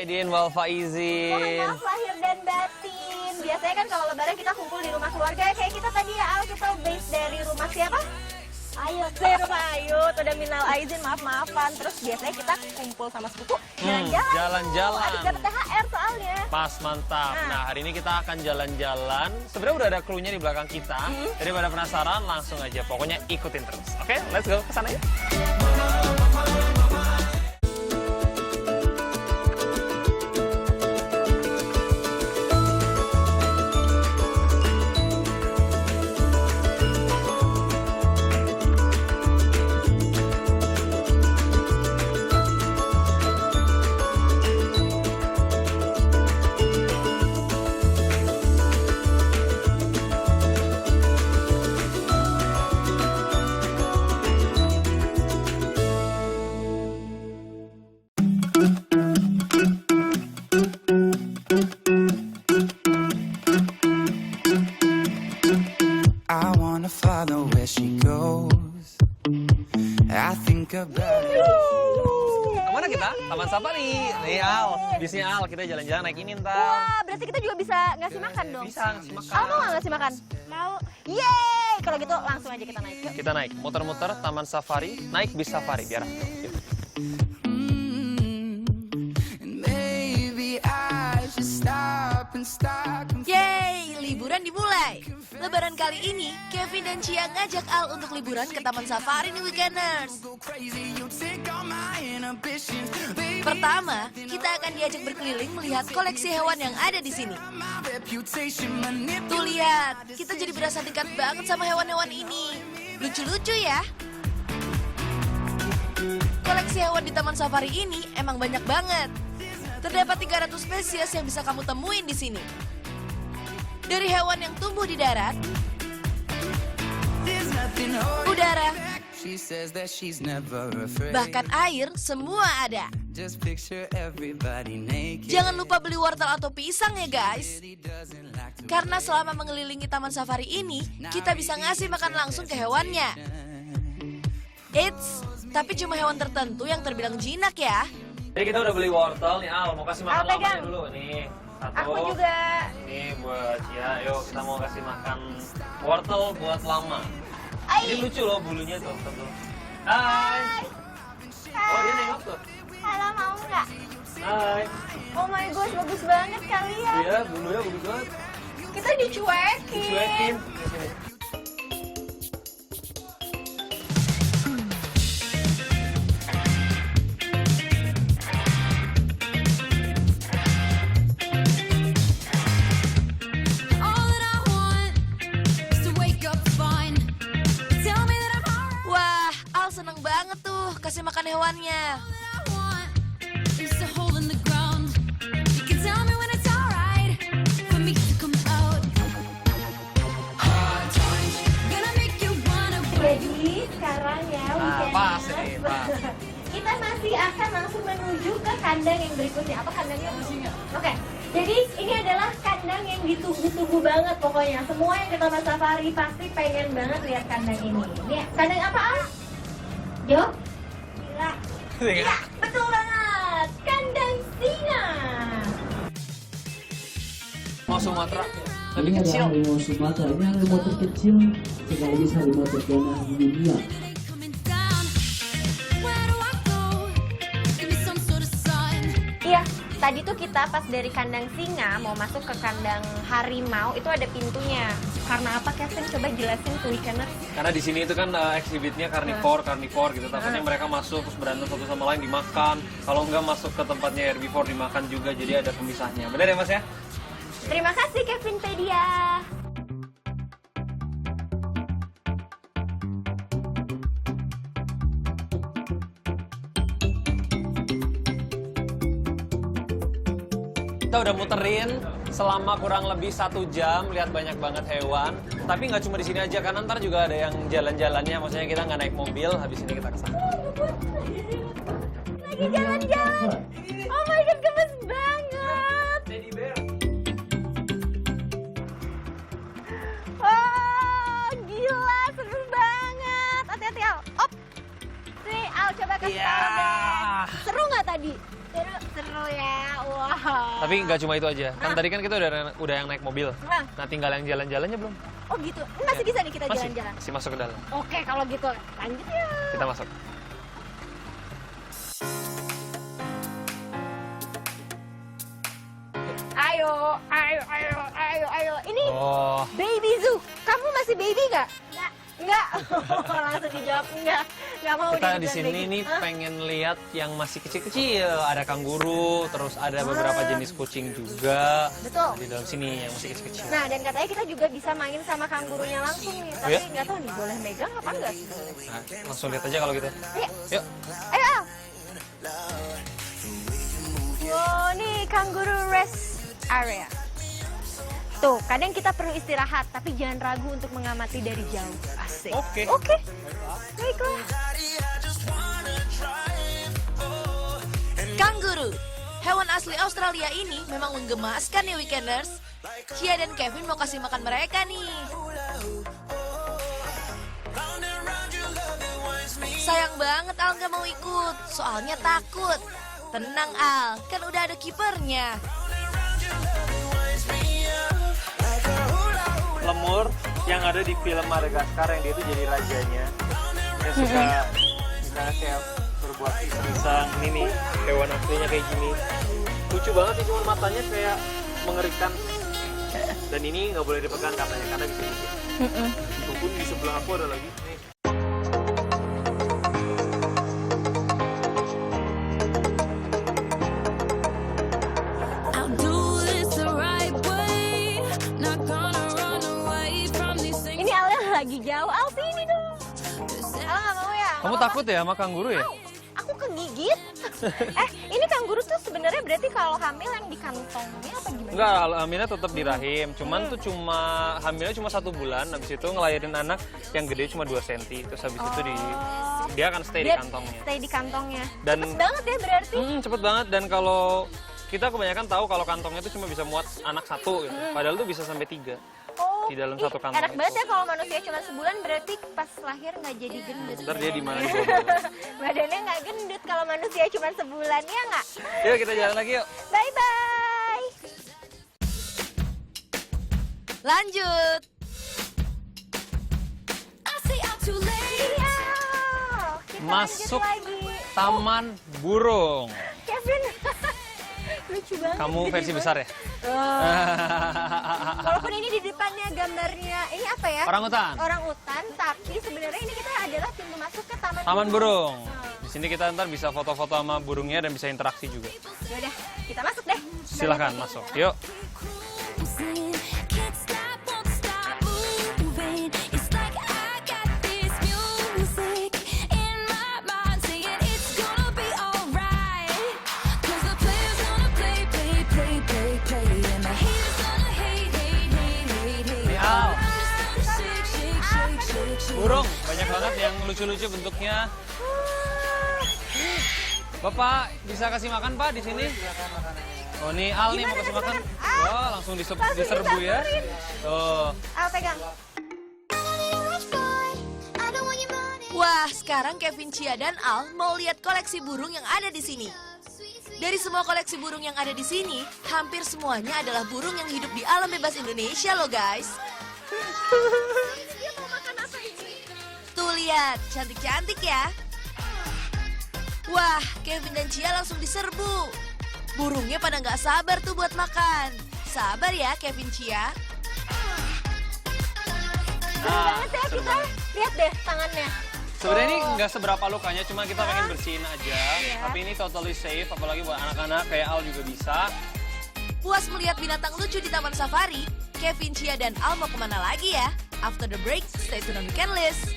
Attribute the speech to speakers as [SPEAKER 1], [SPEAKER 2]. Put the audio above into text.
[SPEAKER 1] Aidin, wal faizin.
[SPEAKER 2] Mohon maaf lahir dan batin. Biasanya kan kalau lebaran kita kumpul di rumah keluarga. Kayak kita tadi ya, Al, kita base dari rumah siapa? Ayut. Dari rumah Ayut. Udah minal aizin, maaf-maafan. Terus biasanya kita kumpul sama sepupu, jalan-jalan.
[SPEAKER 1] Jalan-jalan.
[SPEAKER 2] Habis dapat THR soalnya.
[SPEAKER 1] Pas, mantap. Nah, hari ini kita akan jalan-jalan. Sebenarnya udah ada clue-nya di belakang kita. Daripada penasaran, langsung aja. Pokoknya ikutin terus. Oke, let's go. Kesana ya.
[SPEAKER 3] I wanna follow where she goes. I think about it.
[SPEAKER 1] Kemana kita? Taman Safari. Nih, Al. Bisnya Al, kita jalan-jalan naik ini ntar.
[SPEAKER 2] Wah, berarti kita juga bisa ngasih makan dong.
[SPEAKER 1] Bisa ngasih makan.
[SPEAKER 2] Al mau nggak ngasih makan? Mau. Yeay! Kalau gitu langsung aja kita naik. Yuk.
[SPEAKER 1] Kita naik, muter-muter Taman Safari, naik bis safari biar aku. Yuk.
[SPEAKER 3] And maybe I should stop and start.
[SPEAKER 4] Yeay, liburan dimulai. Lebaran kali ini, Kevin dan Cia ngajak Al untuk liburan ke Taman Safari nih Weekenders.
[SPEAKER 3] Go crazy, you take all my inhibitions. Baby,
[SPEAKER 4] Pertama, kita akan diajak berkeliling melihat koleksi hewan yang ada di sini.
[SPEAKER 3] my reputation
[SPEAKER 4] Tuh lihat, kita jadi berasa dekat banget sama hewan-hewan ini. Lucu-lucu ya. Koleksi hewan di Taman Safari ini emang banyak banget. Terdapat 300 spesies yang bisa kamu temuin di sini. Dari hewan yang tumbuh di darat,
[SPEAKER 3] There's nothing holding
[SPEAKER 4] udara,
[SPEAKER 3] back. She says that she's never afraid.
[SPEAKER 4] bahkan air, semua ada.
[SPEAKER 3] Just picture everybody naked.
[SPEAKER 4] Jangan lupa beli wortel atau pisang ya guys.
[SPEAKER 3] Really doesn't like to
[SPEAKER 4] Karena selama mengelilingi Taman Safari ini, kita bisa ngasih makan langsung ke hewannya. Eits, tapi cuma hewan tertentu yang terbilang jinak ya.
[SPEAKER 1] Jadi kita udah beli wortel nih, Al. Mau kasih makan
[SPEAKER 2] Al, pegang.
[SPEAKER 1] lamanya dulu. Nih, satu.
[SPEAKER 2] Aku juga.
[SPEAKER 1] Ini buat Cia, yuk kita mau kasih makan wortel buat lama. Ini lucu loh bulunya tuh. Hai. Oh, dia nengok tuh.
[SPEAKER 2] Halo, mau nggak?
[SPEAKER 1] Hai.
[SPEAKER 2] Oh my gosh, bagus banget kalian.
[SPEAKER 1] Iya, bulunya bagus banget.
[SPEAKER 2] Kita dicuekin.
[SPEAKER 1] Cuekin. Sini.
[SPEAKER 4] Wah, Al seneng banget tuh kasih makan hewannya.
[SPEAKER 2] Jadi sekarang ya,
[SPEAKER 1] Nah, pas ini, pas.
[SPEAKER 2] kita masih akan langsung menuju ke kandang yang berikutnya. Apa kandangnya? Oke, jadi ini adalah kandang yang ditunggu-tunggu banget pokoknya. Semua yang ke Taman Safari pasti pengen banget lihat kandang ini. Ini kandang apa, Al? Jo? Singa. Iya, betul banget. Kandang singa.
[SPEAKER 1] Mau Sumatera. Lebih
[SPEAKER 5] Ini
[SPEAKER 1] kecil.
[SPEAKER 5] adalah harimau Sumatera. Ini harimau terkecil sekaligus harimau terganas di dunia.
[SPEAKER 2] Iya, tadi tuh kita pas dari kandang singa mau masuk ke kandang harimau itu ada pintunya. Karena apa, Kevin? Coba jelasin ke Weekenders.
[SPEAKER 1] Karena di sini itu kan eksibitnya karnivor gitu. Takutnya mereka masuk terus berantem satu sama lain dimakan. Kalau nggak masuk ke tempatnya herbivore dimakan juga. Jadi ada pemisahnya. Benar ya Mas ya?
[SPEAKER 2] Terima kasih Kevin Pedia.
[SPEAKER 1] Kita udah muterin selama kurang lebih 1 jam, lihat banyak banget hewan. Tapi nggak cuma di sini aja, kan ntar juga ada yang jalan-jalannya. Maksudnya kita nggak naik mobil, habis ini kita ke sana.
[SPEAKER 2] Lagi jalan-jalan. Oh my god, gemes banget.
[SPEAKER 1] Teddy bear.
[SPEAKER 2] Wah, gila, seru banget. Hati-hati, Al. Op. Nih, Al, coba kasih
[SPEAKER 1] Iya.
[SPEAKER 2] tahu deh. Seru nggak tadi? Seru. seru ya. Wah.
[SPEAKER 1] Tapi nggak cuma itu aja. Kan tadi kan kita udah yang naik mobil.
[SPEAKER 2] Nah.
[SPEAKER 1] Nah, tinggal yang jalan-jalannya belum?
[SPEAKER 2] Oh gitu. Ini masih bisa nih kita
[SPEAKER 1] Masih,
[SPEAKER 2] jalan-jalan.
[SPEAKER 1] masih masuk ke dalam.
[SPEAKER 2] Oke, kalau gitu lanjut ya.
[SPEAKER 1] Kita masuk.
[SPEAKER 2] Ayo. Ini
[SPEAKER 1] Oh,
[SPEAKER 2] baby zoo. Kamu masih baby nggak? Enggak. Langsung dijawab enggak. Enggak mau
[SPEAKER 1] kita
[SPEAKER 2] dibilang
[SPEAKER 1] di sini
[SPEAKER 2] baby.
[SPEAKER 1] nih
[SPEAKER 2] Hah?
[SPEAKER 1] pengen lihat yang masih kecil-kecil. Ada kanguru, terus ada beberapa jenis kucing juga.
[SPEAKER 2] Betul.
[SPEAKER 1] Di dalam sini yang masih kecil-kecil.
[SPEAKER 2] Nah, dan katanya kita juga bisa main sama kangurunya langsung nih. Tapi
[SPEAKER 1] ya?
[SPEAKER 2] nggak tahu nih boleh megang apa enggak.
[SPEAKER 1] Nah, langsung lihat aja kalau gitu.
[SPEAKER 2] Ayo.
[SPEAKER 1] Yuk.
[SPEAKER 2] Ayo. Al. Wow, nih kangaroo rest area. Tuh, kadang kita perlu istirahat, tapi jangan ragu untuk mengamati dari jauh. Asik.
[SPEAKER 1] Oke.
[SPEAKER 2] Oke. Baiklah.
[SPEAKER 4] Kanguru. Hewan asli Australia ini memang menggemaskan ya weekenders. Chia dan Kevin mau kasih makan mereka nih. Sayang banget Al nggak mau ikut, soalnya takut. Tenang Al, kan udah ada kipernya.
[SPEAKER 1] Lemur yang ada di film Madagaskar yang dia itu jadi rajanya. Yang suka misalnya kayak berbuat iseng-iseng. Ini nih hewan aslinya kayak gini. Lucu banget sih, cuma matanya kayak mengerikan. Dan ini nggak boleh dipegang katanya karena bisa gigit. Itu pun di sebelah aku ada lagi. Nih.
[SPEAKER 2] Ini Al yang lagi jauh. Al sini dong. Al nggak mau ya?
[SPEAKER 1] Kamu takut ya sama kanguru ya?
[SPEAKER 2] Aku kegigit. Ini kanguru tuh sebenarnya berarti kalau hamil yang di kantongnya apa gimana?
[SPEAKER 1] Enggak, hamilnya tetap di rahim. Cuman tuh hamilnya cuma 1 bulan. Habis itu ngelahirin anak yang gede cuma 2 cm. Terus habis itu dia akan stay di
[SPEAKER 2] Dia
[SPEAKER 1] kantongnya.
[SPEAKER 2] Stay di kantongnya.
[SPEAKER 1] Dan-
[SPEAKER 2] Cepet banget ya berarti.
[SPEAKER 1] Cepet banget. Dan kalau kita kebanyakan tahu kalau kantongnya itu cuma bisa muat anak 1 gitu. Padahal tuh bisa sampai 3
[SPEAKER 2] Oh,
[SPEAKER 1] di dalam
[SPEAKER 2] ih,
[SPEAKER 1] satu kantong
[SPEAKER 2] enak
[SPEAKER 1] itu.
[SPEAKER 2] banget ya kalau manusia cuma sebulan berarti pas lahir nggak jadi gendut.
[SPEAKER 1] Ntar dia di mana di
[SPEAKER 2] Badannya nggak gendut kalau manusia cuma sebulan ya nggak?
[SPEAKER 1] Yuk kita jalan lagi yuk.
[SPEAKER 2] Bye bye.
[SPEAKER 4] Lanjut.
[SPEAKER 2] Iya. Kita
[SPEAKER 1] Masuk
[SPEAKER 2] lanjut lagi.
[SPEAKER 1] Taman Burung.
[SPEAKER 2] Kevin. Lucu banget.
[SPEAKER 1] Kamu versi besar ya?
[SPEAKER 2] Walaupun ini di depannya gambarnya ini apa ya?
[SPEAKER 1] Orangutan.
[SPEAKER 2] Orangutan, tapi sebenarnya ini kita adalah pintu masuk ke Taman
[SPEAKER 1] Taman Burung.
[SPEAKER 2] Nah,
[SPEAKER 1] Di sini kita ntar bisa foto-foto sama burungnya dan bisa interaksi juga.
[SPEAKER 2] yaudah, kita masuk deh.
[SPEAKER 1] Silahkan masuk. Yuk. Al. Burung, banyak banget yang lucu-lucu bentuknya. Bapak bisa kasih makan Pak di sini? Oh nih Al nih mau kasih makan. Wah langsung diserbu ya. Tuh.
[SPEAKER 2] Al pegang.
[SPEAKER 4] Wah, sekarang Kevin, Chia, dan Al mau lihat koleksi burung yang ada di sini. Dari semua koleksi burung yang ada di sini, hampir semuanya adalah burung yang hidup di alam bebas Indonesia loh guys.
[SPEAKER 2] Dia mau makan apa ini?
[SPEAKER 4] Tuh lihat, cantik-cantik ya. Wah, Kevin dan Chia langsung diserbu. Burungnya pada nggak sabar tuh buat makan. Sabar ya Kevin, Chia.
[SPEAKER 2] Seru banget ya kita. Lihat deh tangannya.
[SPEAKER 1] Sebenarnya ini nggak seberapa lukanya, cuma kita pengen bersihin aja.
[SPEAKER 2] Iya.
[SPEAKER 1] Tapi ini totally safe, apalagi buat anak-anak kayak Al juga bisa.
[SPEAKER 4] Puas melihat binatang lucu di Taman Safari, Kevin, Chia, dan Al mau kemana lagi ya? After the break, stay tuned on Weekend List.